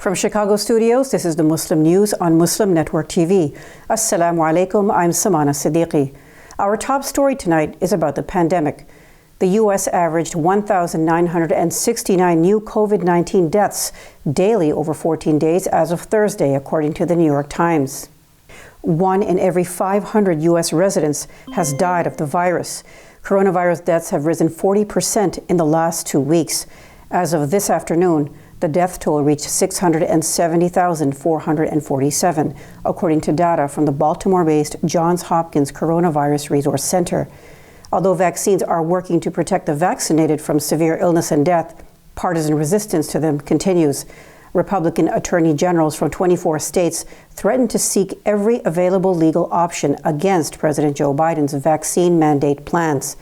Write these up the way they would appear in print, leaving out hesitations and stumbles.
From Chicago studios, this is the Muslim News on Muslim Network TV. Assalamu alaikum, I'm Samana Siddiqui. Our top story tonight is about the pandemic. The U.S. averaged 1,969 new COVID-19 deaths daily over 14 days as of Thursday, according to the New York Times. 1 in every 500 U.S. residents has died of the virus. Coronavirus deaths have risen 40% in the last 2 weeks. As of this afternoon, the death toll reached 670,447, according to data from the Baltimore-based Johns Hopkins Coronavirus Resource Center. Although vaccines are working to protect the vaccinated from severe illness and death, partisan resistance to them continues. Republican attorney generals from 24 states threatened to seek every available legal option against President Joe Biden's vaccine mandate plans.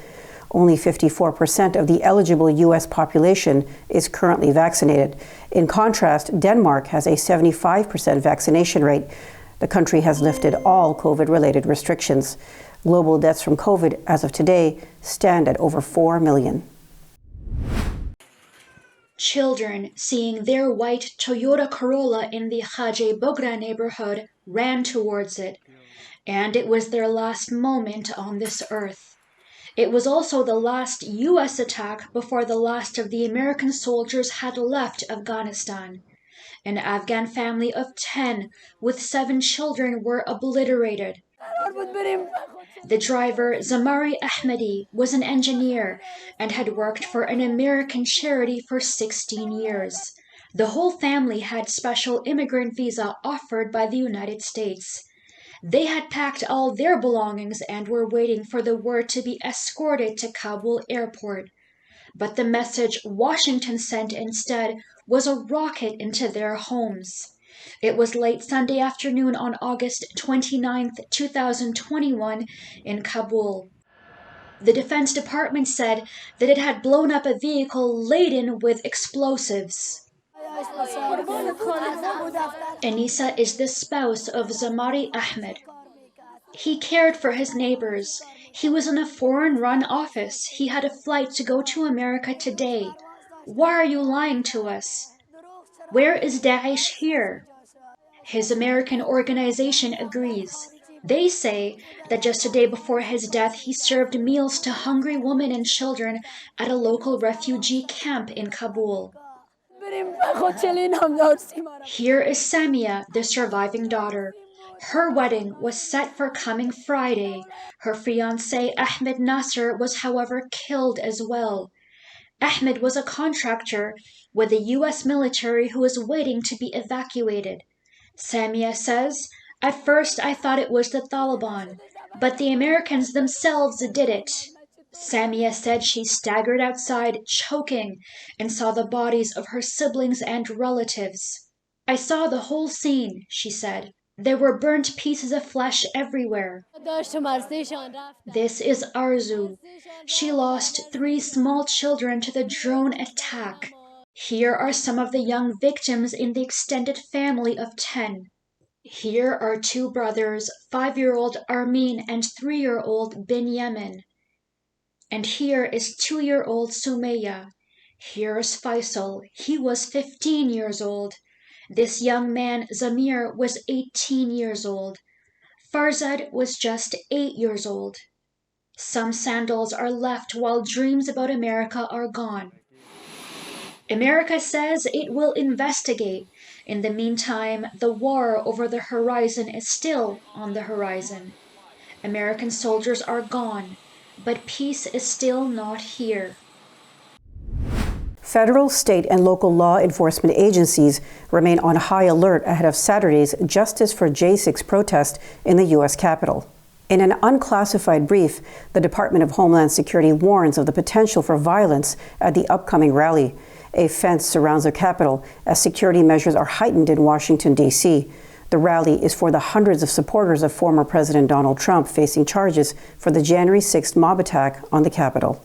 Only 54% of the eligible U.S. population is currently vaccinated. In contrast, Denmark has a 75% vaccination rate. The country has lifted all COVID-related restrictions. Global deaths from COVID as of today stand at over 4 million. Children seeing their white Toyota Corolla in the Haje Bogra neighborhood ran towards it, and it was their last moment on this earth. It was also the last U.S. attack before the last of the American soldiers had left Afghanistan. An Afghan family of 10 with 7 children were obliterated. The driver, Zamari Ahmadi, was an engineer and had worked for an American charity for 16 years. The whole family had special immigrant visa offered by the United States. They had packed all their belongings and were waiting for the word to be escorted to Kabul airport. But the message Washington sent instead was a rocket into their homes. It was late Sunday afternoon on August 29, 2021, in Kabul. The Defense Department said that it had blown up a vehicle laden with explosives. Anisa is the spouse of Zamari Ahmed. He cared for his neighbors. He was in a foreign-run office. He had a flight to go to America today. Why are you lying to us? Where is Daesh here? His American organization agrees. They say that just a day before his death, he served meals to hungry women and children at a local refugee camp in Kabul. Here is Samia, the surviving daughter. Her wedding was set for coming Friday. Her fiancé, Ahmed Nasser, was however killed as well. Ahmed was a contractor with the U.S. military who was waiting to be evacuated. Samia says, "At first I thought it was the Taliban, but the Americans themselves did it." Samia said she staggered outside, choking, and saw the bodies of her siblings and relatives. "I saw the whole scene," she said. "There were burnt pieces of flesh everywhere." This is Arzu. She lost 3 small children to the drone attack. Here are some of the young victims in the extended family of 10. Here are 2 brothers, 5-year-old Armin and 3-year-old Binyamin. And here is 2-year-old Sumayya. Here's Faisal. He was 15 years old. This young man, Zamir, was 18 years old. Farzad was just 8 years old. Some sandals are left while dreams about America are gone. America says it will investigate. In the meantime, the war over the horizon is still on the horizon. American soldiers are gone, but peace is still not here. Federal, state, and local law enforcement agencies remain on high alert ahead of Saturday's Justice for J6 protest in the U.S. Capitol. In an unclassified brief, the Department of Homeland Security warns of the potential for violence at the upcoming rally. A fence surrounds the Capitol as security measures are heightened in Washington, D.C. The rally is for the hundreds of supporters of former President Donald Trump facing charges for the January 6th mob attack on the Capitol.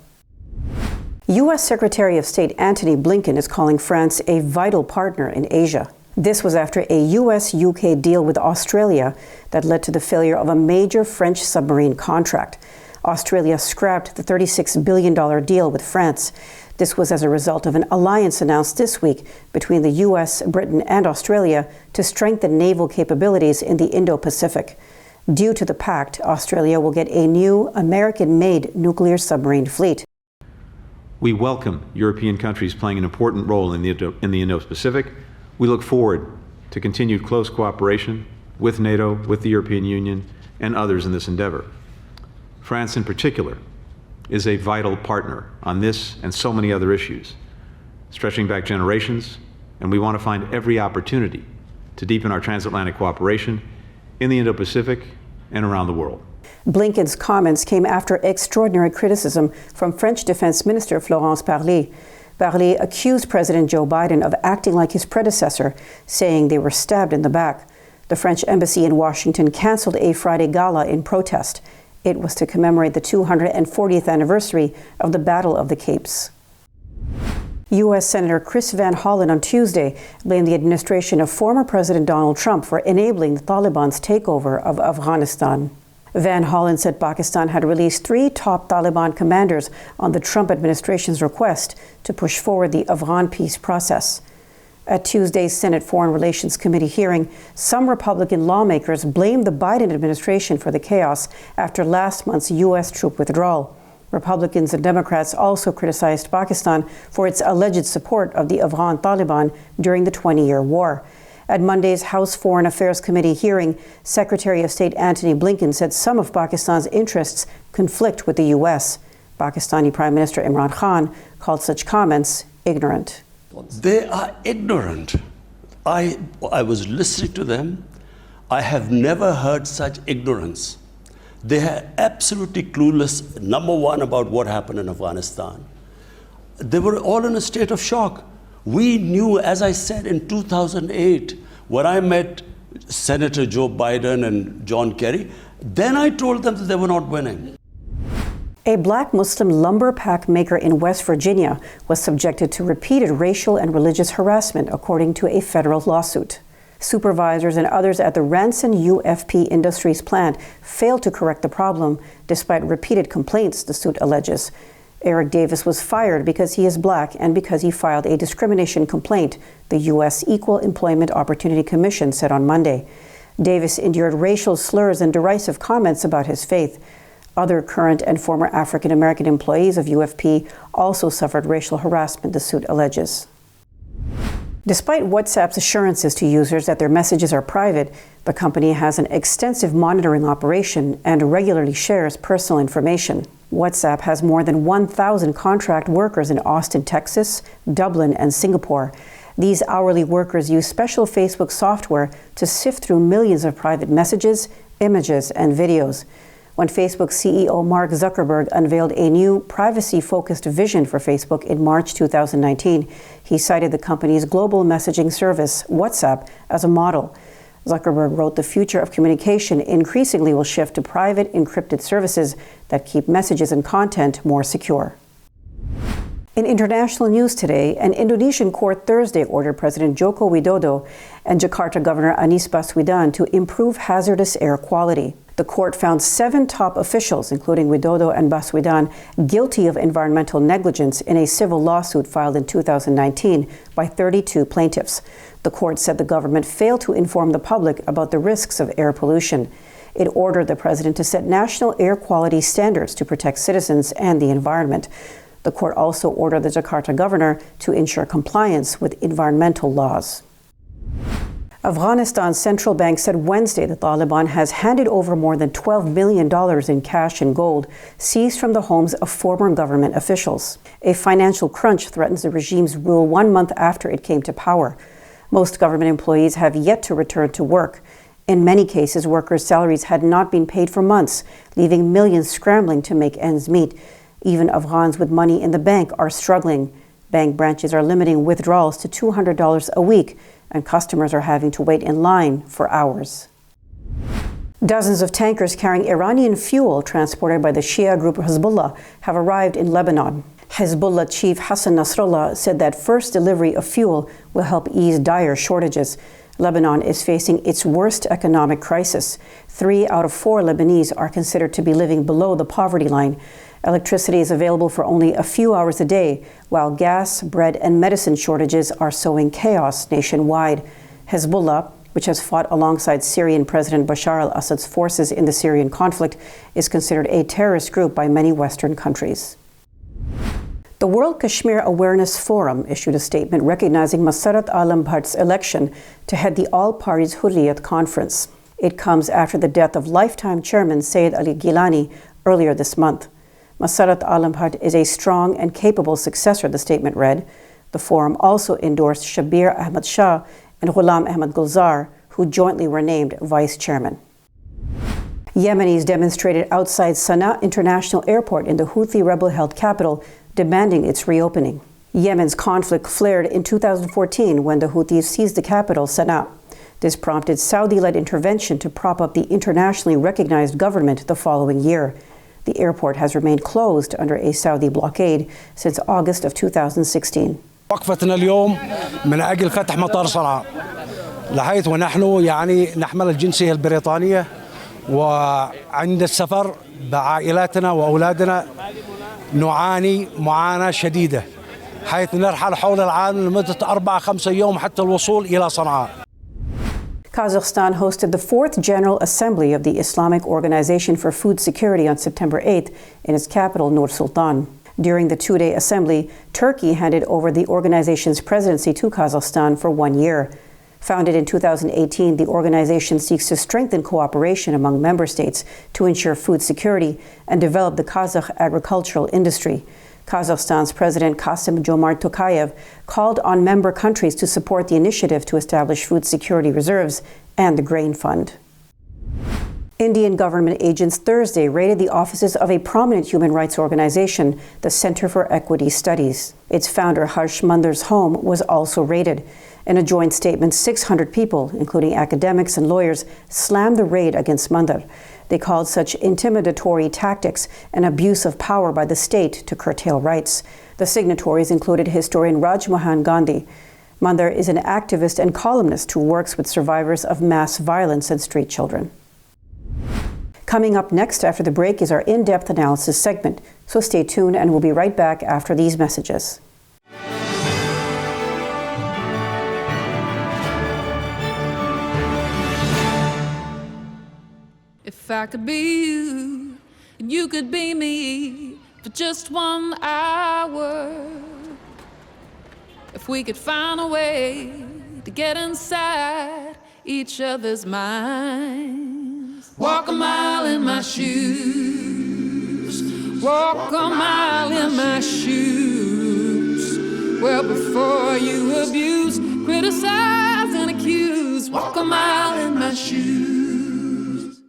U.S. Secretary of State Antony Blinken is calling France a vital partner in Asia. This was after a U.S.-UK deal with Australia that led to the failure of a major French submarine contract. Australia scrapped the $36 billion deal with France. This was as a result of an alliance announced this week between the U.S., Britain, and Australia to strengthen naval capabilities in the Indo-Pacific. Due to the pact, Australia will get a new American-made nuclear submarine fleet. We welcome European countries playing an important role in the Indo-Pacific. We look forward to continued close cooperation with NATO, with the European Union, and others in this endeavor. France, in particular, is a vital partner on this and so many other issues, stretching back generations, and we want to find every opportunity to deepen our transatlantic cooperation in the Indo-Pacific and around the world. Blinken's comments came after extraordinary criticism from French Defense Minister Florence Parly. Parly accused President Joe Biden of acting like his predecessor, saying they were stabbed in the back. The French embassy in Washington canceled a Friday gala in protest. It was to commemorate the 240th anniversary of the Battle of the Capes. U.S. Senator Chris Van Hollen on Tuesday blamed the administration of former President Donald Trump for enabling the Taliban's takeover of Afghanistan. Van Hollen said Pakistan had released 3 top Taliban commanders on the Trump administration's request to push forward the Afghan peace process. At Tuesday's Senate Foreign Relations Committee hearing, some Republican lawmakers blamed the Biden administration for the chaos after last month's U.S. troop withdrawal. Republicans and Democrats also criticized Pakistan for its alleged support of the Afghan Taliban during the 20-year war. At Monday's House Foreign Affairs Committee hearing, Secretary of State Antony Blinken said some of Pakistan's interests conflict with the U.S. Pakistani Prime Minister Imran Khan called such comments ignorant. They are ignorant. I was listening to them. I have never heard such ignorance. They are absolutely clueless, number one, about what happened in Afghanistan. They were all in a state of shock. We knew, as I said, in 2008, when I met Senator Joe Biden and John Kerry, then I told them that they were not winning. A black Muslim lumber pack maker in West Virginia was subjected to repeated racial and religious harassment, according to a federal lawsuit. Supervisors and others at the Ranson UFP Industries plant failed to correct the problem, despite repeated complaints, the suit alleges. Eric Davis was fired because he is black and because he filed a discrimination complaint, the U.S. Equal Employment Opportunity Commission said on Monday. Davis endured racial slurs and derisive comments about his faith. Other current and former African-American employees of UFP also suffered racial harassment, the suit alleges. Despite WhatsApp's assurances to users that their messages are private, the company has an extensive monitoring operation and regularly shares personal information. WhatsApp has more than 1,000 contract workers in Austin, Texas, Dublin, and Singapore. These hourly workers use special Facebook software to sift through millions of private messages, images, and videos. When Facebook CEO Mark Zuckerberg unveiled a new privacy-focused vision for Facebook in March 2019, he cited the company's global messaging service, WhatsApp, as a model. Zuckerberg wrote, "The future of communication increasingly will shift to private, encrypted services that keep messages and content more secure." In international news today, an Indonesian court Thursday ordered President Joko Widodo and Jakarta Governor Anies Baswedan to improve hazardous air quality. The court found 7 top officials, including Widodo and Baswedan, guilty of environmental negligence in a civil lawsuit filed in 2019 by 32 plaintiffs. The court said the government failed to inform the public about the risks of air pollution. It ordered the president to set national air quality standards to protect citizens and the environment. The court also ordered the Jakarta governor to ensure compliance with environmental laws. Afghanistan's central bank said Wednesday the Taliban has handed over more than $12 million in cash and gold seized from the homes of former government officials. A financial crunch threatens the regime's rule 1 month after it came to power. Most government employees have yet to return to work. In many cases, workers' salaries had not been paid for months, leaving millions scrambling to make ends meet. Even Afghans with money in the bank are struggling. Bank branches are limiting withdrawals to $200 a week, and customers are having to wait in line for hours. Dozens of tankers carrying Iranian fuel transported by the Shia group Hezbollah have arrived in Lebanon. Hezbollah chief Hassan Nasrallah said that first delivery of fuel will help ease dire shortages. Lebanon is facing its worst economic crisis. 3 out of 4 Lebanese are considered to be living below the poverty line. Electricity is available for only a few hours a day, while gas, bread, and medicine shortages are sowing chaos nationwide. Hezbollah, which has fought alongside Syrian President Bashar al-Assad's forces in the Syrian conflict, is considered a terrorist group by many Western countries. The World Kashmir Awareness Forum issued a statement recognizing Masarat Alam Bhatt's election to head the all-parties Hurriyat conference. It comes after the death of lifetime chairman Sayyid Ali Gilani earlier this month. Masarat Alam Bhatt is a strong and capable successor, the statement read. The forum also endorsed Shabir Ahmad Shah and Ghulam Ahmad Gulzar, who jointly were named vice chairman. Yemenis demonstrated outside Sana'a International Airport in the Houthi rebel-held capital, demanding its reopening. Yemen's conflict flared in 2014 when the Houthis seized the capital, Sana'a. This prompted Saudi-led intervention to prop up the internationally recognized government the following year. The airport has remained closed under a Saudi blockade since August of 2016. وقفتنا اليوم من أجل فتح مطار صنعاء لحيث ونحن نحمل الجنسية البريطانية وعند السفر بعائلاتنا وأولادنا نعاني معاناة شديدة حيث نرحل حول العالم لمدة 4-5 يوم حتى الوصول إلى صنعاء. Kazakhstan hosted the 4th General Assembly of the Islamic Organization for Food Security on September 8th in its capital, Nur-Sultan. During the 2-day assembly, Turkey handed over the organization's presidency to Kazakhstan for 1 year. Founded in 2018, the organization seeks to strengthen cooperation among member states to ensure food security and develop the Kazakh agricultural industry. Kazakhstan's President Kassym-Jomart Tokayev called on member countries to support the initiative to establish food security reserves and the grain fund. Indian government agents Thursday raided the offices of a prominent human rights organization, the Center for Equity Studies. Its founder, Harsh Mandar's home, was also raided. In a joint statement, 600 people, including academics and lawyers, slammed the raid against Mandar. They called such intimidatory tactics an abuse of power by the state to curtail rights. The signatories included historian Raj Mohan Gandhi. Mandar is an activist and columnist who works with survivors of mass violence and street children. Coming up next after the break is our in-depth analysis segment, so stay tuned and we'll be right back after these messages. If I could be you, and you could be me for just 1 hour. If we could find a way to get inside each other's minds. Walk a mile in my shoes. Walk a mile in my shoes. Well, before you abuse, criticize, and accuse. Walk a mile in my shoes.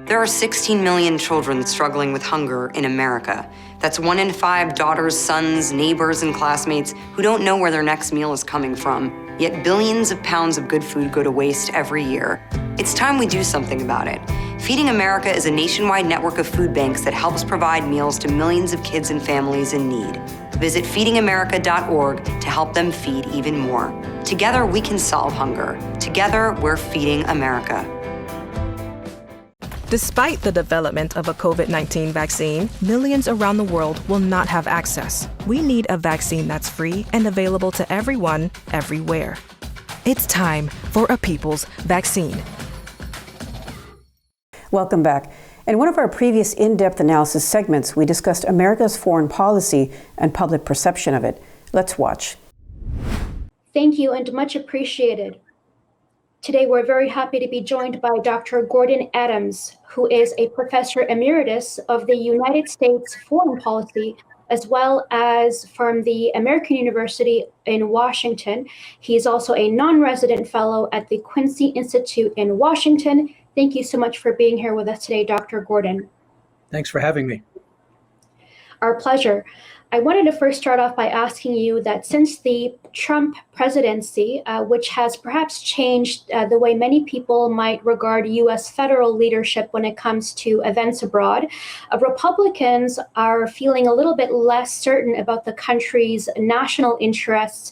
There are 16 million children struggling with hunger in America. That's 1 in 5 daughters, sons, neighbors, and classmates who don't know where their next meal is coming from. Yet billions of pounds of good food go to waste every year. It's time we do something about it. Feeding America is a nationwide network of food banks that helps provide meals to millions of kids and families in need. Visit feedingamerica.org to help them feed even more. Together, we can solve hunger. Together, we're feeding America. Despite the development of a COVID-19 vaccine, millions around the world will not have access. We need a vaccine that's free and available to everyone, everywhere. It's time for a people's vaccine. Welcome back. In one of our previous in-depth analysis segments, we discussed America's foreign policy and public perception of it. Let's watch. Thank you and much appreciated. Today, we're very happy to be joined by Dr. Gordon Adams, who is a professor emeritus of the United States Foreign Policy, as well as from the American University in Washington. He is also a non-resident fellow at the Quincy Institute in Washington. Thank you so much for being here with us today, Dr. Gordon. Thanks for having me. Our pleasure. I wanted to first start off by asking you that since the Trump presidency, which has perhaps changed the way many people might regard U.S. federal leadership when it comes to events abroad, Republicans are feeling a little bit less certain about the country's national interests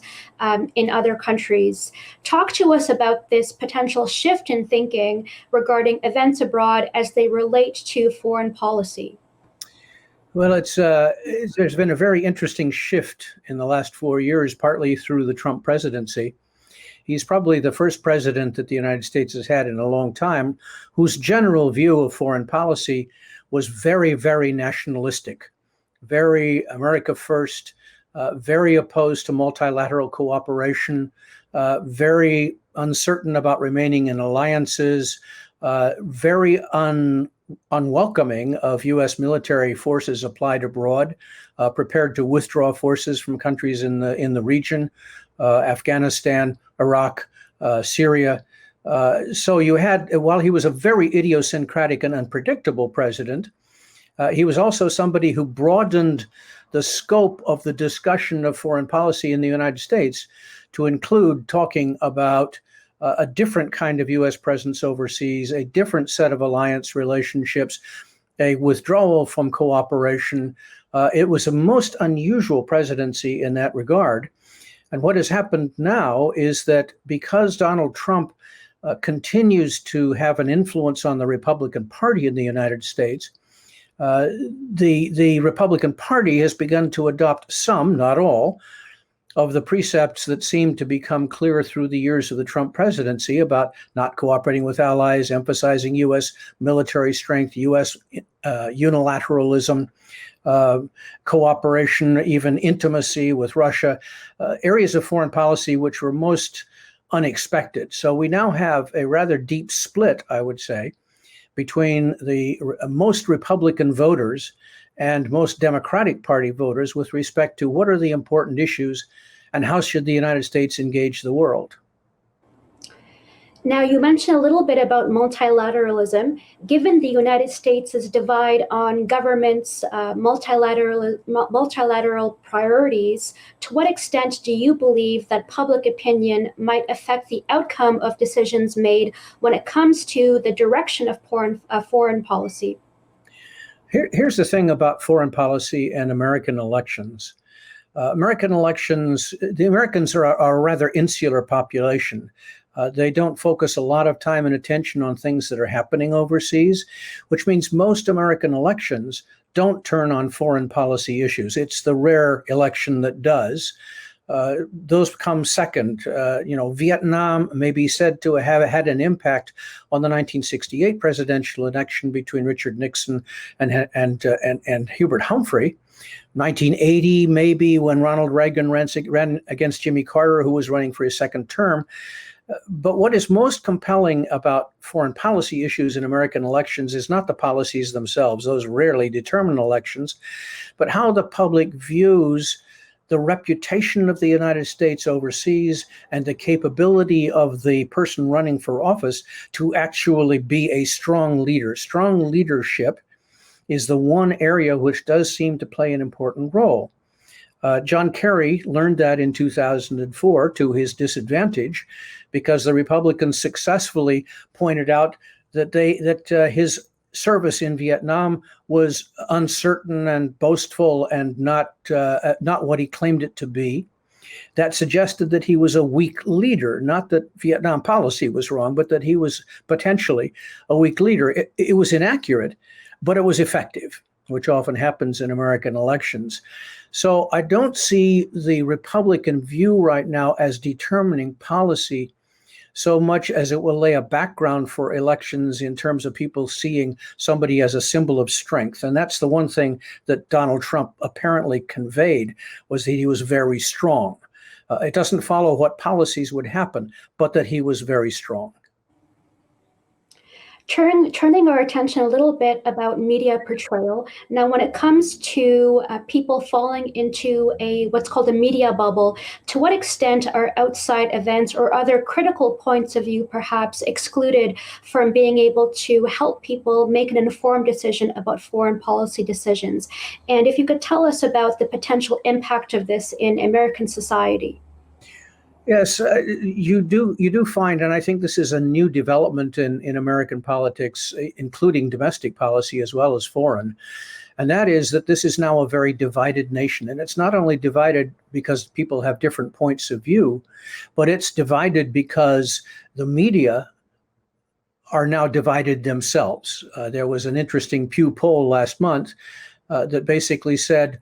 in other countries. Talk to us about this potential shift in thinking regarding events abroad as they relate to foreign policy. Well, there's been a very interesting shift in the last 4 years, partly through the Trump presidency. He's probably the first president that the United States has had in a long time whose general view of foreign policy was very, very nationalistic, very America first, very opposed to multilateral cooperation, very uncertain about remaining in alliances, very unwelcoming of U.S. military forces applied abroad, prepared to withdraw forces from countries in the region, Afghanistan, Iraq, Syria. So you had, while he was a very idiosyncratic and unpredictable president, he was also somebody who broadened the scope of the discussion of foreign policy in the United States to include talking about a different kind of U.S. presence overseas, a different set of alliance relationships, a withdrawal from cooperation. It was a most unusual presidency in that regard. And what has happened now is that because Donald Trump continues to have an influence on the Republican Party in the United States, the Republican Party has begun to adopt some, not all, of the precepts that seem to become clear through the years of the Trump presidency about not cooperating with allies, emphasizing U.S. military strength, U.S. Unilateralism, cooperation, even intimacy with Russia, areas of foreign policy which were most unexpected. So we now have a rather deep split, I would say, between the most Republican voters and most Democratic Party voters with respect to what are the important issues and how should the United States engage the world. Now, you mentioned a little bit about multilateralism. Given the United States' divide on governments' multilateral priorities, to what extent do you believe that public opinion might affect the outcome of decisions made when it comes to the direction of foreign policy? Here's the thing about foreign policy and American elections. The Americans are a rather insular population. They don't focus a lot of time and attention on things that are happening overseas, which means most American elections don't turn on foreign policy issues. It's the rare election that does. Those come second. Vietnam may be said to have had an impact on the 1968 presidential election between Richard Nixon and Hubert Humphrey. 1980, maybe, when Ronald Reagan ran against Jimmy Carter, who was running for his second term. But what is most compelling about foreign policy issues in American elections is not the policies themselves. Those rarely determine elections, but how the public views the reputation of the United States overseas and the capability of the person running for office to actually be a strong leader. Strong leadership is the one area which does seem to play an important role. John Kerry learned that in 2004 to his disadvantage, because the Republicans successfully pointed out that his service in Vietnam was uncertain and boastful and not what he claimed it to be. That suggested that he was a weak leader, not that Vietnam policy was wrong, but that he was potentially a weak leader. It was inaccurate, but it was effective, which often happens in American elections. So I don't see the Republican view right now as determining policy so much as it will lay a background for elections in terms of people seeing somebody as a symbol of strength. And that's the one thing that Donald Trump apparently conveyed, was that he was very strong. It doesn't follow what policies would happen, but that he was very strong. Turning our attention a little bit about media portrayal. Now, when it comes to people falling into what's called a media bubble, to what extent are outside events or other critical points of view perhaps excluded from being able to help people make an informed decision about foreign policy decisions? And if you could tell us about the potential impact of this in American society. Yes, you do find, and I think this is a new development in American politics, including domestic policy as well as foreign, and that is that this is now a very divided nation. And it's not only divided because people have different points of view, but it's divided because the media are now divided themselves. There was an interesting Pew poll last month that basically said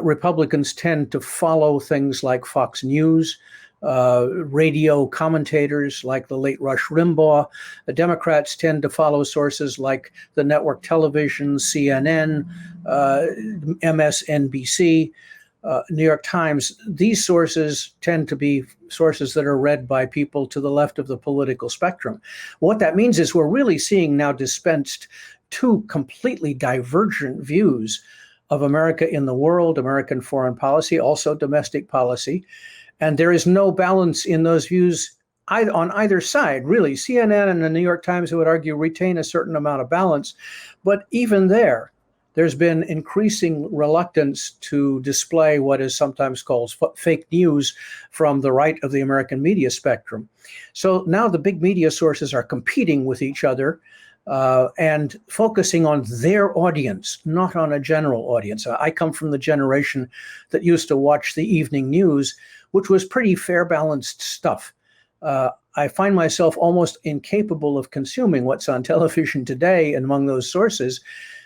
Republicans tend to follow things like Fox News, radio commentators like the late Rush Limbaugh. The Democrats tend to follow sources like the network television, CNN, MSNBC, New York Times. These sources tend to be sources that are read by people to the left of the political spectrum. What that means is we're really seeing now dispensed two completely divergent views of America in the world, American foreign policy, also domestic policy. And there is no balance in those views on either side, really. CNN and the New York Times, I would argue, retain a certain amount of balance. But even there's been increasing reluctance to display what is sometimes called fake news from the right of the American media spectrum. So now the big media sources are competing with each other and focusing on their audience, not on a general audience. I come from the generation that used to watch the evening news, which was pretty fair, balanced stuff. I find myself almost incapable of consuming what's on television today among those sources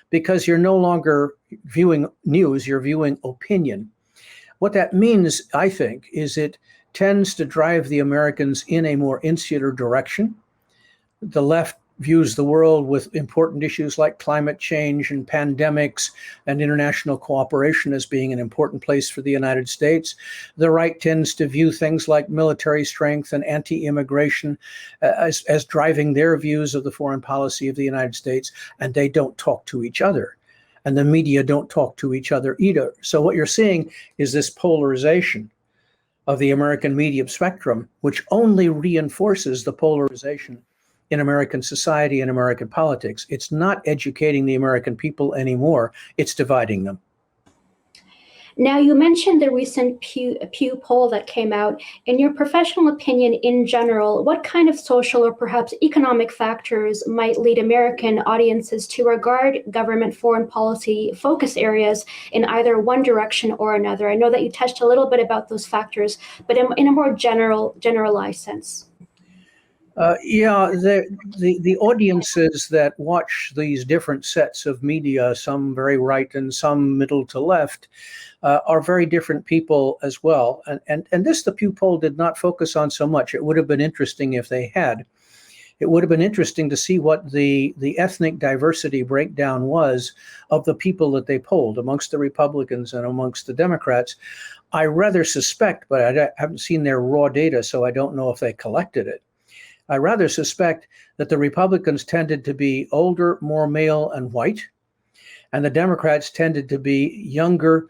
because you're no longer viewing news, you're viewing opinion. What that means, I think, is it tends to drive the Americans in a more insular direction. The left views the world with important issues like climate change and pandemics and international cooperation as being an important place for the United States. The right tends to view things like military strength and anti-immigration as driving their views of the foreign policy of the United States, and they don't talk to each other. And the media don't talk to each other either. So what you're seeing is this polarization of the American media spectrum, which only reinforces the polarization in American society and American politics. It's not educating the American people anymore. It's dividing them. Now, you mentioned the recent Pew poll that came out. In your professional opinion in general, what kind of social or perhaps economic factors might lead American audiences to regard government foreign policy focus areas in either one direction or another? I know that you touched a little bit about those factors, but in a more generalized sense. The audiences that watch these different sets of media, some very right and some middle to left, are very different people as well. And this, the Pew poll did not focus on so much. It would have been interesting if they had. It would have been interesting to see what the ethnic diversity breakdown was of the people that they polled amongst the Republicans and amongst the Democrats. I rather suspect, but I haven't seen their raw data, so I don't know if they collected it. I rather suspect that the Republicans tended to be older, more male and white, and the Democrats tended to be younger,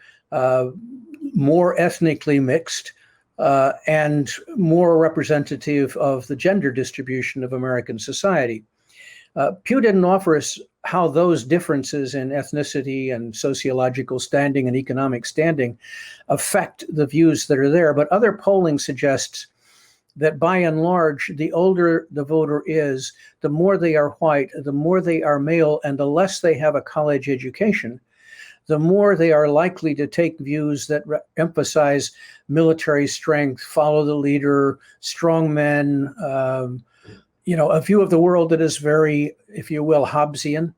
more ethnically mixed, and more representative of the gender distribution of American society. Pew didn't offer us how those differences in ethnicity and sociological standing and economic standing affect the views that are there, but other polling suggests that by and large, the older the voter is, the more they are white, the more they are male, and the less they have a college education, the more they are likely to take views that emphasize military strength, follow the leader, strong men, a view of the world that is very, if you will, Hobbesian.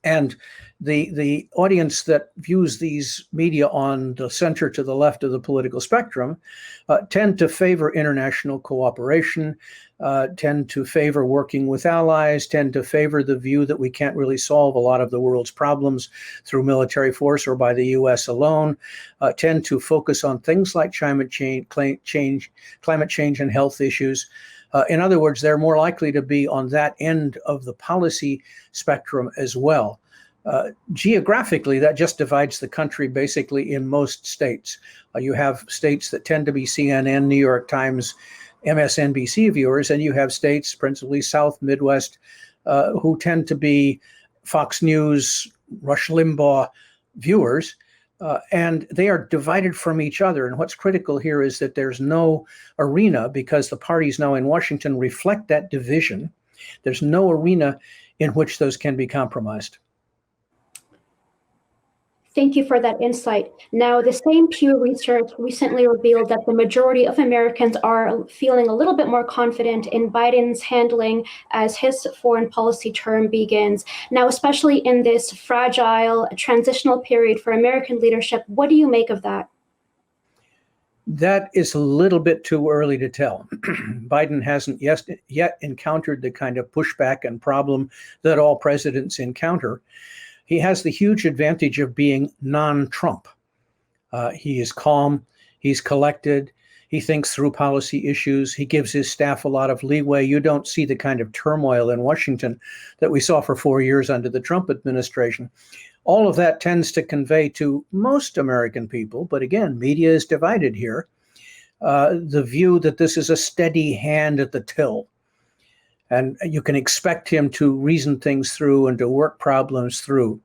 And the audience that views these media on the center to the left of the political spectrum tend to favor international cooperation, tend to favor working with allies, tend to favor the view that we can't really solve a lot of the world's problems through military force or by the U.S. alone, tend to focus on things like climate change and health issues. In other words, they're more likely to be on that end of the policy spectrum as well. Geographically, that just divides the country basically in most states. You have states that tend to be CNN, New York Times, MSNBC viewers, and you have states, principally South, Midwest, who tend to be Fox News, Rush Limbaugh viewers, and they are divided from each other. And what's critical here is that there's no arena, because the parties now in Washington reflect that division. There's no arena in which those can be compromised. Thank you for that insight. Now, the same Pew Research recently revealed that the majority of Americans are feeling a little bit more confident in Biden's handling as his foreign policy term begins. Now, especially in this fragile transitional period for American leadership, what do you make of that? That is a little bit too early to tell. Biden hasn't yet encountered the kind of pushback and problem that all presidents encounter. He has the huge advantage of being non-Trump. He is calm, he's collected, he thinks through policy issues, he gives his staff a lot of leeway. You don't see the kind of turmoil in Washington that we saw for 4 years under the Trump administration. All of that tends to convey to most American people, but again, media is divided here, the view that this is a steady hand at the till. And you can expect him to reason things through and to work problems through.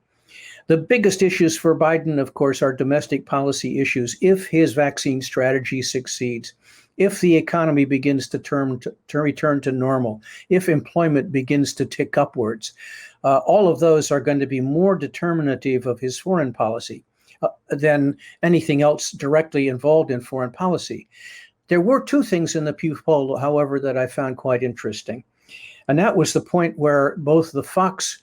The biggest issues for Biden, of course, are domestic policy issues. If his vaccine strategy succeeds, if the economy begins to return to normal, if employment begins to tick upwards, all of those are going to be more determinative of his foreign policy than anything else directly involved in foreign policy. There were two things in the Pew poll, however, that I found quite interesting. And that was the point where both the Fox,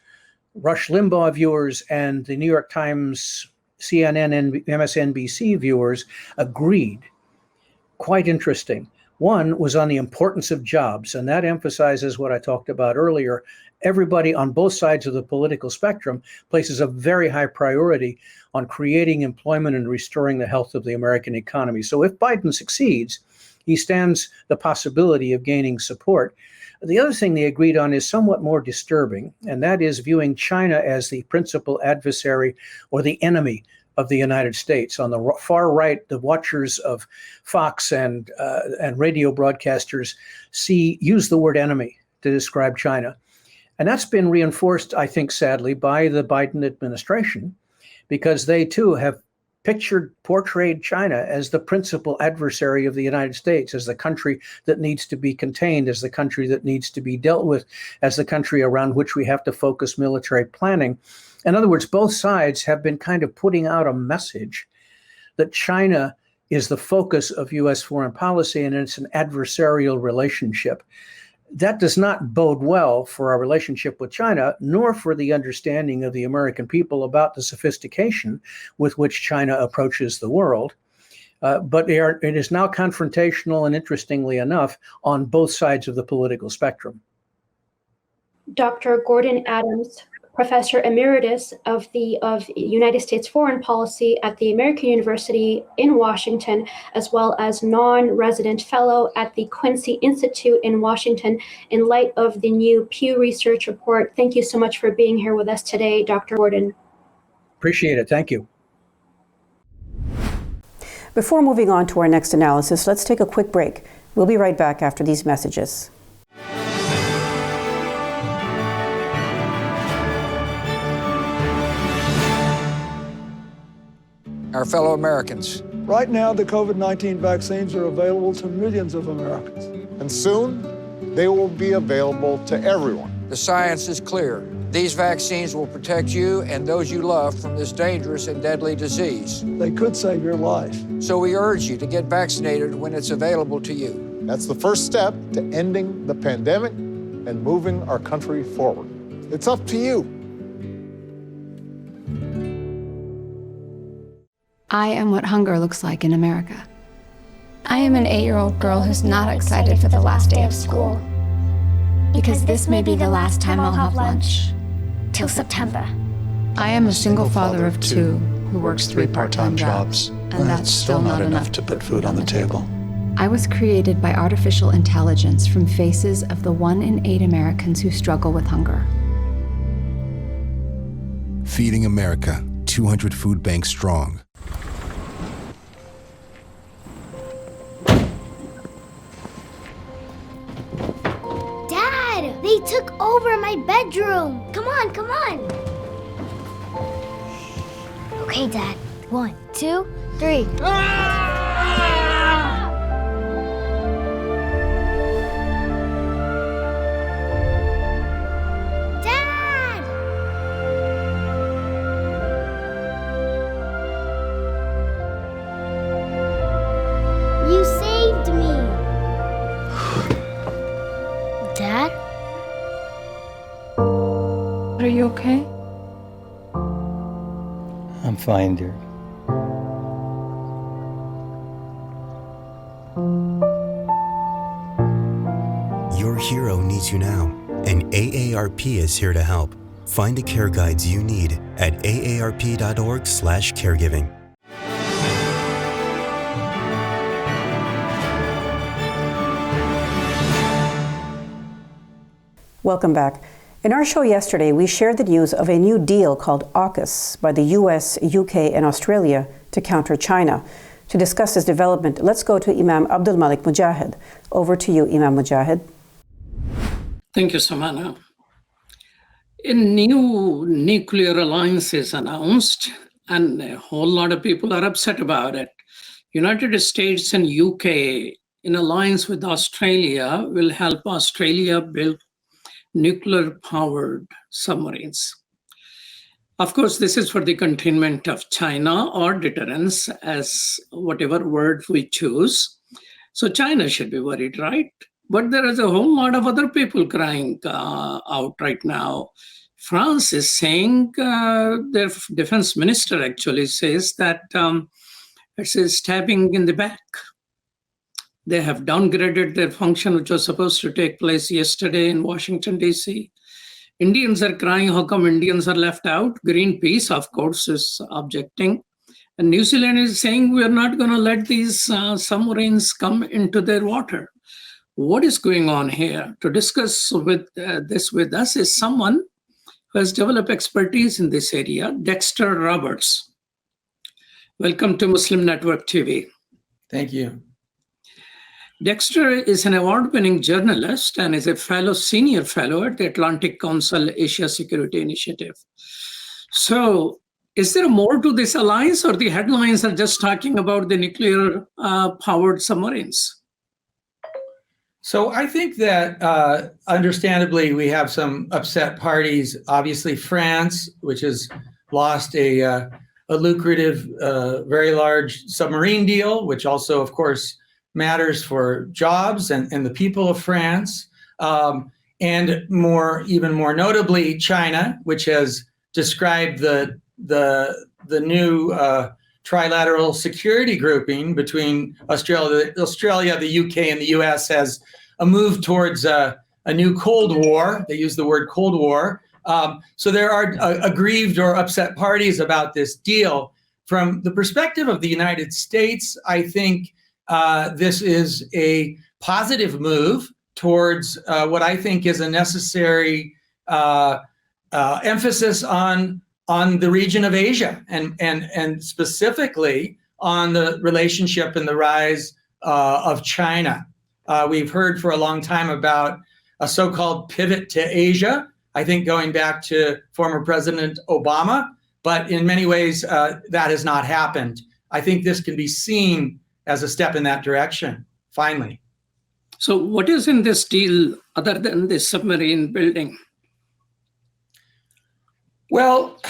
Rush Limbaugh viewers and the New York Times, CNN, and MSNBC viewers agreed. Quite interesting. One was on the importance of jobs, and that emphasizes what I talked about earlier. Everybody on both sides of the political spectrum places a very high priority on creating employment and restoring the health of the American economy. So if Biden succeeds, he stands the possibility of gaining support. The other thing they agreed on is somewhat more disturbing, and that is viewing China as the principal adversary or the enemy of the United States. On the far right, the watchers of Fox and radio broadcasters use the word enemy to describe China. And that's been reinforced, I think, sadly, by the Biden administration, because they too have portrayed China as the principal adversary of the United States, as the country that needs to be contained, as the country that needs to be dealt with, as the country around which we have to focus military planning. In other words, both sides have been kind of putting out a message that China is the focus of U.S. foreign policy and it's an adversarial relationship. That does not bode well for our relationship with China, nor for the understanding of the American people about the sophistication with which China approaches the world. But it is now confrontational and, interestingly enough, on both sides of the political spectrum. Dr. Gordon Adams, Professor Emeritus of United States Foreign Policy at the American University in Washington, as well as non-resident fellow at the Quincy Institute in Washington, in light of the new Pew Research report. Thank you so much for being here with us today, Dr. Gordon. Appreciate it. Thank you. Before moving on to our next analysis, let's take a quick break. We'll be right back after these messages. Our fellow Americans. Right now, the COVID-19 vaccines are available to millions of Americans. And soon, they will be available to everyone. The science is clear. These vaccines will protect you and those you love from this dangerous and deadly disease. They could save your life. So we urge you to get vaccinated when it's available to you. That's the first step to ending the pandemic and moving our country forward. It's up to you. I am what hunger looks like in America. I am an 8-year-old girl who's not excited for the last day of school. Because this may be the last time I'll have lunch. Till September. I am a single father of 2 who works 3 part-time jobs, and that's still not enough to put food on the table. I was created by artificial intelligence from faces of the 1 in 8 Americans who struggle with hunger. Feeding America, 200 food banks strong. Dad, they took over my bedroom. Come on, come on. Okay, Dad. 1, 2, 3. Dad! You saved me. Dad? Are you okay? I'm fine, dear. Your hero needs you now, and AARP is here to help. Find the care guides you need at aarp.org/caregiving. Welcome back. In our show yesterday, we shared the news of a new deal called AUKUS by the U.S., UK, and Australia to counter China. To discuss this development, let's go to Imam Abdul Malik Mujahid. Over to you, Imam Mujahid. Thank you, Samana. A new nuclear alliance is announced, and a whole lot of people are upset about it. United States and UK, in alliance with Australia, will help Australia build nuclear-powered submarines. Of course, this is for the containment of China or deterrence, as whatever word we choose. So China should be worried, right? But there is a whole lot of other people crying out right now. France is saying, their defense minister actually says that it's a stabbing in the back. They have downgraded their function, which was supposed to take place yesterday in Washington, D.C. Indians are crying, how come Indians are left out? Greenpeace, of course, is objecting. And New Zealand is saying, we're not going to let these submarines come into their water. What is going on here? To discuss this with us is someone who has developed expertise in this area, Dexter Roberts. Welcome to Muslim Network TV. Thank you. Dexter is an award-winning journalist and is a senior fellow at the Atlantic Council Asia Security Initiative. So, is there more to this alliance, or the headlines are just talking about the nuclear-powered submarines? So I think that understandably we have some upset parties. Obviously France, which has lost a lucrative, very large submarine deal, which also, of course, matters for jobs and the people of France. And even more notably, China, which has described the new trilateral security grouping between Australia, the UK, and the US as a move towards a new Cold War. They use the word Cold War. So there are aggrieved or upset parties about this deal. From the perspective of the United States, I think this is a positive move towards what I think is a necessary emphasis on the region of Asia and specifically on the relationship and the rise of China. We've heard for a long time about a so-called pivot to Asia, I think going back to former President Obama, but in many ways that has not happened. I think this can be seen as a step in that direction, finally. So what is in this deal other than the submarine building? Well,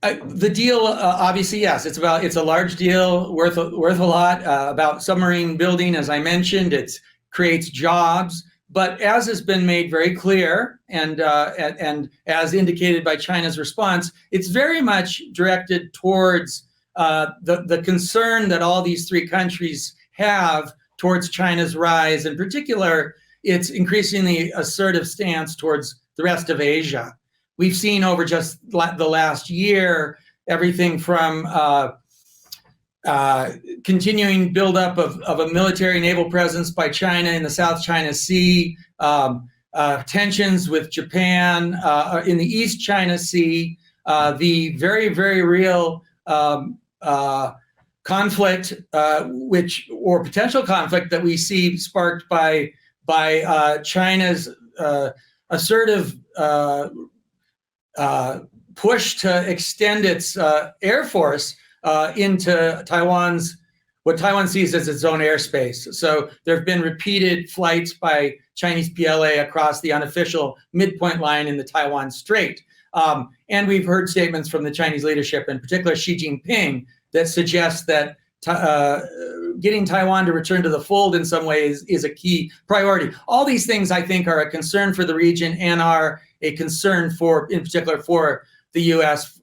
the deal, obviously, yes, it's a large deal worth a lot, about submarine building. As I mentioned, it creates jobs, but as has been made very clear, and as indicated by China's response, it's very much directed towards the concern that all these three countries have towards China's rise, in particular, its increasingly assertive stance towards the rest of Asia. We've seen over just the last year, everything from continuing buildup of a military naval presence by China in the South China Sea, tensions with Japan in the East China Sea, the very, very real conflict, or potential conflict that we see sparked by China's assertive push to extend its air force into what Taiwan sees as its own airspace. So there have been repeated flights by Chinese PLA across the unofficial midpoint line in the Taiwan Strait. And we've heard statements from the Chinese leadership, in particular Xi Jinping, that suggest that getting Taiwan to return to the fold in some ways is a key priority. All these things, I think, are a concern for the region and are a concern in particular for the U.S.,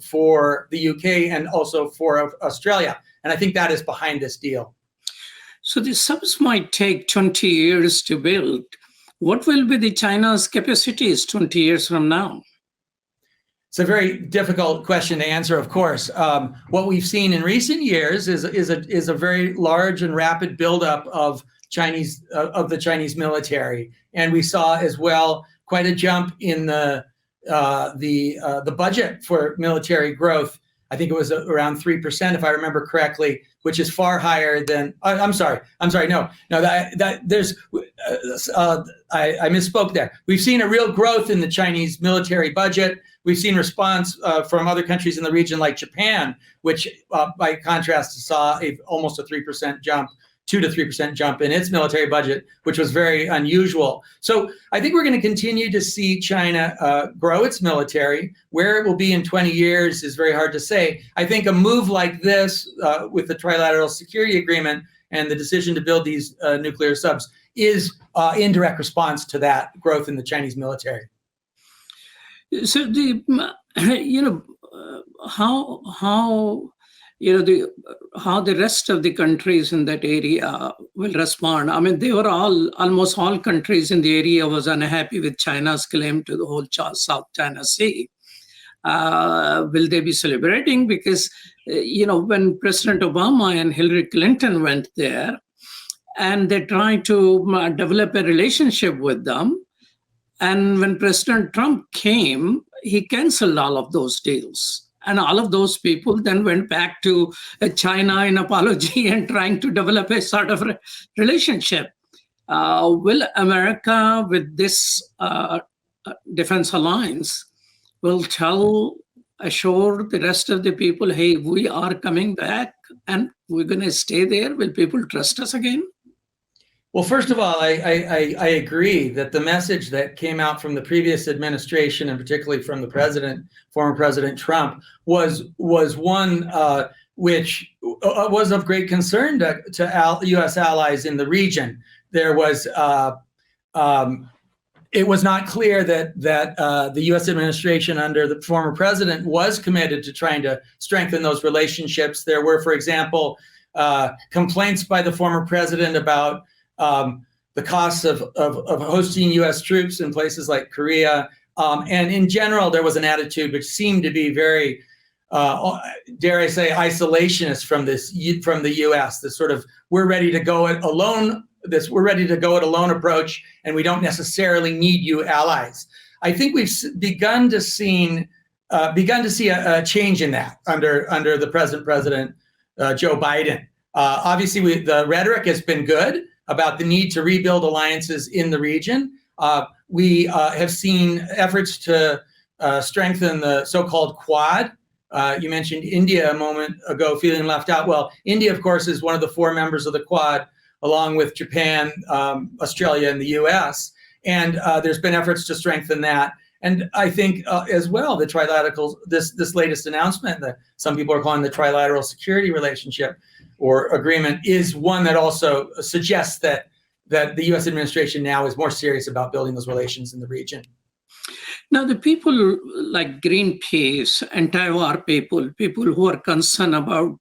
for the U.K., and also for Australia. And I think that is behind this deal. So the subs might take 20 years to build. What will be the China's capacities 20 years from now? It's a very difficult question to answer, of course. What we've seen in recent years is a very large and rapid buildup of the Chinese military, and we saw as well quite a jump in the budget for military growth. I think it was around 3%, if I remember correctly, which is far higher than. I misspoke there. We've seen a real growth in the Chinese military budget. We've seen response from other countries in the region, like Japan, which, by contrast, saw almost a 3% jump, 2 to 3% jump in its military budget, which was very unusual. So I think we're going to continue to see China grow its military. Where it will be in 20 years is very hard to say. I think a move like this, with the Trilateral Security Agreement and the decision to build these nuclear subs, is in direct response to that growth in the Chinese military. So how the rest of the countries in that area will respond. I mean, they were almost all countries in the area was unhappy with China's claim to the whole South China Sea. Will they be celebrating? Because, when President Obama and Hillary Clinton went there and they tried to develop a relationship with them, and when President Trump came, he canceled all of those deals. And all of those people then went back to China in apology and trying to develop a sort of relationship. Will America, with this defense alliance, will assure the rest of the people, hey, we are coming back and we're going to stay there? Will people trust us again? Well, first of all, I agree that the message that came out from the previous administration, and particularly from the former President Trump, was one which was of great concern to U.S. allies in the region. There was it was not clear that the U.S. administration under the former president was committed to trying to strengthen those relationships. There were, for example, complaints by the former president about the costs of hosting U.S. troops in places like Korea. And in general, there was an attitude which seemed to be very, dare I say, isolationist from the U.S. This sort of, we're ready to go it alone approach, and we don't necessarily need you allies. I think we've begun to see a change in that under the present president, Joe Biden. Obviously, the rhetoric has been good about the need to rebuild alliances in the region. We have seen efforts to strengthen the so-called Quad. You mentioned India a moment ago feeling left out. Well, India, of course, is one of the 4 members of the Quad, along with Japan, Australia, and the U.S. And there's been efforts to strengthen that. And I think as well, the trilateral, this latest announcement that some people are calling the trilateral security relationship or agreement, is one that also suggests that the U.S. administration now is more serious about building those relations in the region. Now, the people like Greenpeace, anti-war people who are concerned about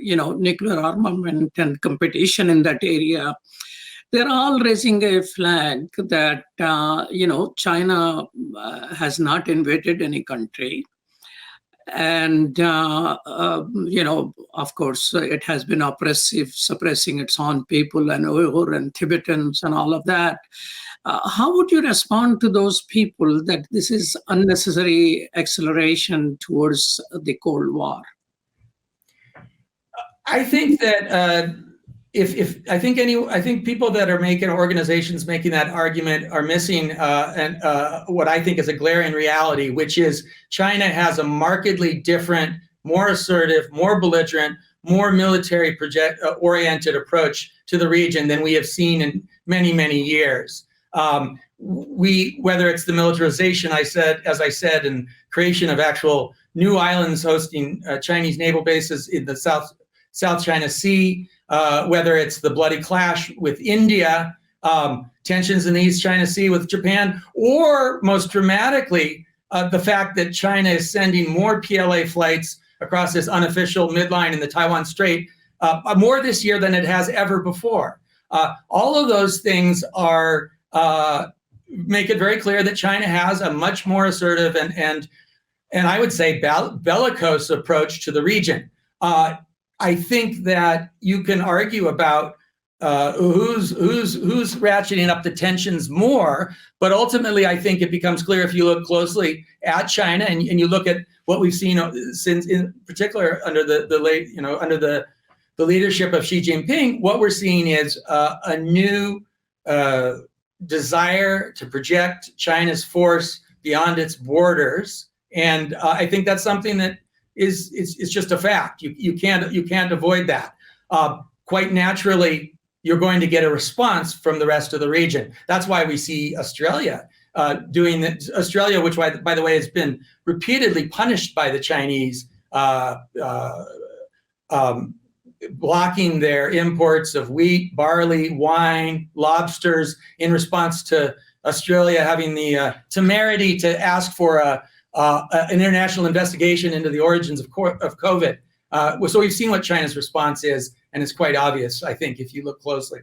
nuclear armament and competition in that area, they're all raising a flag that China has not invaded any country. And, of course, it has been oppressive, suppressing its own people and Uyghur and Tibetans and all of that. How would you respond to those people that this is unnecessary acceleration towards the Cold War? I think that I think people that are making organizations making that argument are missing what I think is a glaring reality, which is China has a markedly different, more assertive, more belligerent, more military oriented approach to the region than we have seen in many, many years. Whether it's the militarization, as I said, and creation of actual new islands hosting Chinese naval bases in the South China Sea, whether it's the bloody clash with India, tensions in the East China Sea with Japan, or most dramatically, the fact that China is sending more PLA flights across this unofficial midline in the Taiwan Strait, more this year than it has ever before. All of those things are make it very clear that China has a much more assertive and I would say bellicose approach to the region. I think that you can argue about who's ratcheting up the tensions more, but ultimately I think it becomes clear if you look closely at China and you look at what we've seen since, in particular, under the leadership of Xi Jinping. What we're seeing is a new desire to project China's force beyond its borders, and I think that's something that it's just a fact. You can't avoid that. Quite naturally, you're going to get a response from the rest of the region. That's why we see Australia doing that. Australia, which by the way has been repeatedly punished by the Chinese, blocking their imports of wheat, barley, wine, lobsters in response to Australia having the temerity to ask for an international investigation into the origins of COVID. So we've seen what China's response is, and it's quite obvious, I think, if you look closely.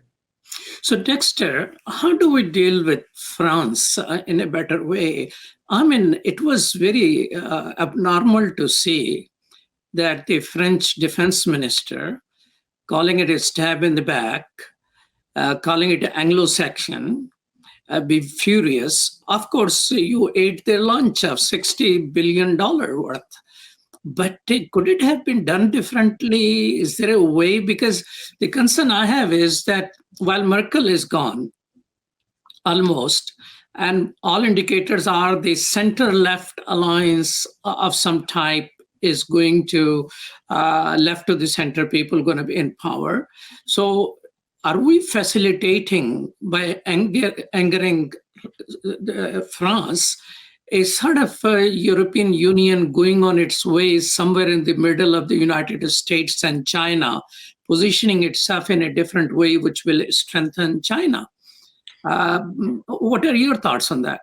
So Dexter, how do we deal with France in a better way? I mean, it was very abnormal to see that the French defense minister, calling it a stab in the back, calling it Anglo-Saxon, be furious. Of course, you ate their lunch of $60 billion worth. But could it have been done differently? Is there a way? Because the concern I have is that while Merkel is gone, almost, and all indicators are the center-left alliance of some type is going to, left to the center people going to be in power. So are we facilitating, by angering France, a sort of European Union going on its way somewhere in the middle of the United States and China, positioning itself in a different way, which will strengthen China? What are your thoughts on that?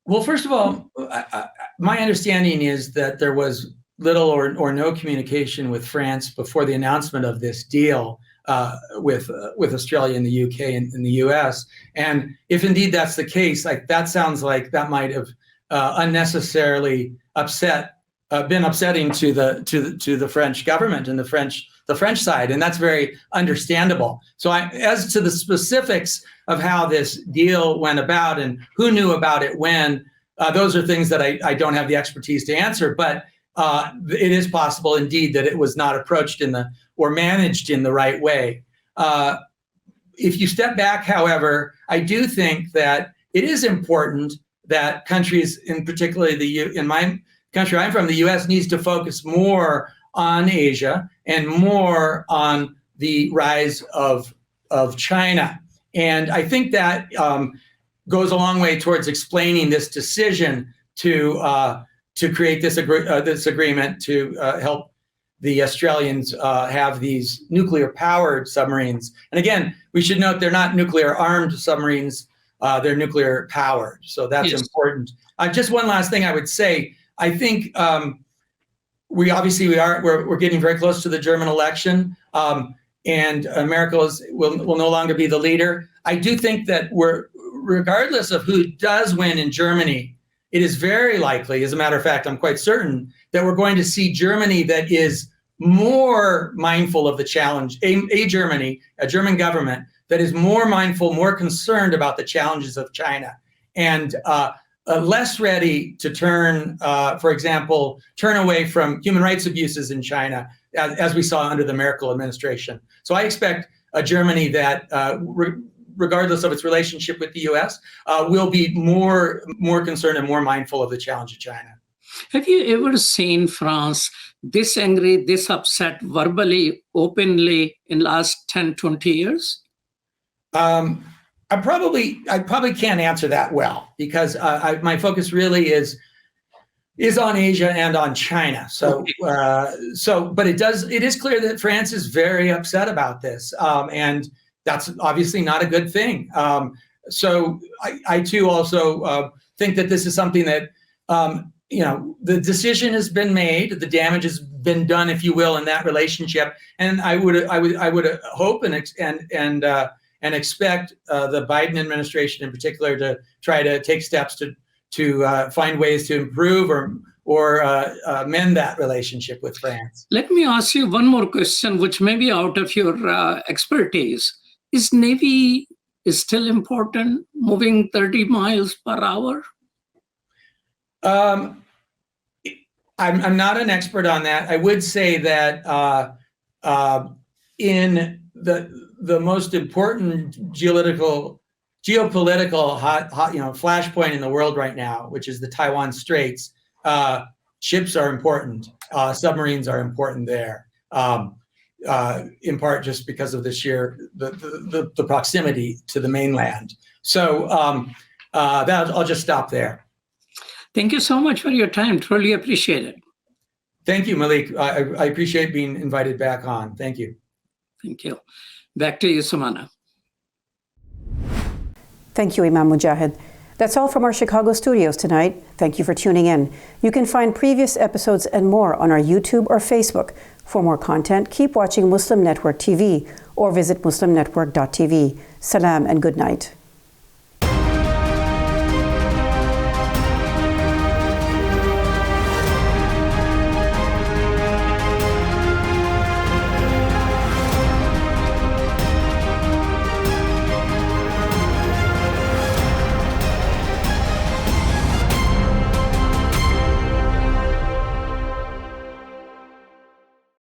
Well, first of all, my understanding is that there was little or no communication with France before the announcement of this deal with Australia and the UK and the US. And if indeed that's the case, that sounds like that might have unnecessarily been upsetting to the French government and the French side, and that's very understandable. So as to the specifics of how this deal went about and who knew about it when, those are things that I don't have the expertise to answer, but it is possible indeed that it was not approached or managed in the right way. If you step back, however, I do think that it is important that countries, in particular in my country I'm from, the US, needs to focus more on Asia and more on the rise of China. And I think that goes a long way towards explaining this decision to create this agreement to help the Australians have these nuclear-powered submarines. And again, we should note they're not nuclear-armed submarines. They're nuclear powered. So that's important. Just one last thing I would say. I think we're getting very close to the German election, and America will no longer be the leader. I do think that regardless of who does win in Germany, it is very likely, as a matter of fact, I'm quite certain, that we're going to see Germany that is more mindful of the challenge, a German government that is more mindful, more concerned about the challenges of China, and less ready to turn, for example, turn away from human rights abuses in China, as we saw under the Merkel administration. So I expect a Germany that, regardless of its relationship with the U.S., will be more concerned and more mindful of the challenge of China. Have you ever seen France this angry, this upset verbally, openly in last 10, 20 years? I probably can't answer that well, because my focus really is on Asia and on China. So, but it is clear that France is very upset about this, and that's obviously not a good thing. So I too also think that this is something that the decision has been made, the damage has been done, if you will, in that relationship, and I would hope and expect the Biden administration in particular to try to take steps to find ways to improve or mend that relationship with France. Let me ask you one more question, which may be out of your expertise. Is Navy still important, moving 30 miles per hour? I'm not an expert on that. I would say that in the most important geopolitical hot flashpoint in the world right now, which is the Taiwan Straits, ships are important. Submarines are important there, in part just because of the proximity to the mainland. So I'll just stop there. Thank you so much for your time. Truly appreciate it. Thank you, Malik. I appreciate being invited back on. Thank you. Thank you. Back to you, Samana. Thank you, Imam Mujahid. That's all from our Chicago studios tonight. Thank you for tuning in. You can find previous episodes and more on our YouTube or Facebook. For more content, keep watching Muslim Network TV or visit muslimnetwork.tv. Salam and good night.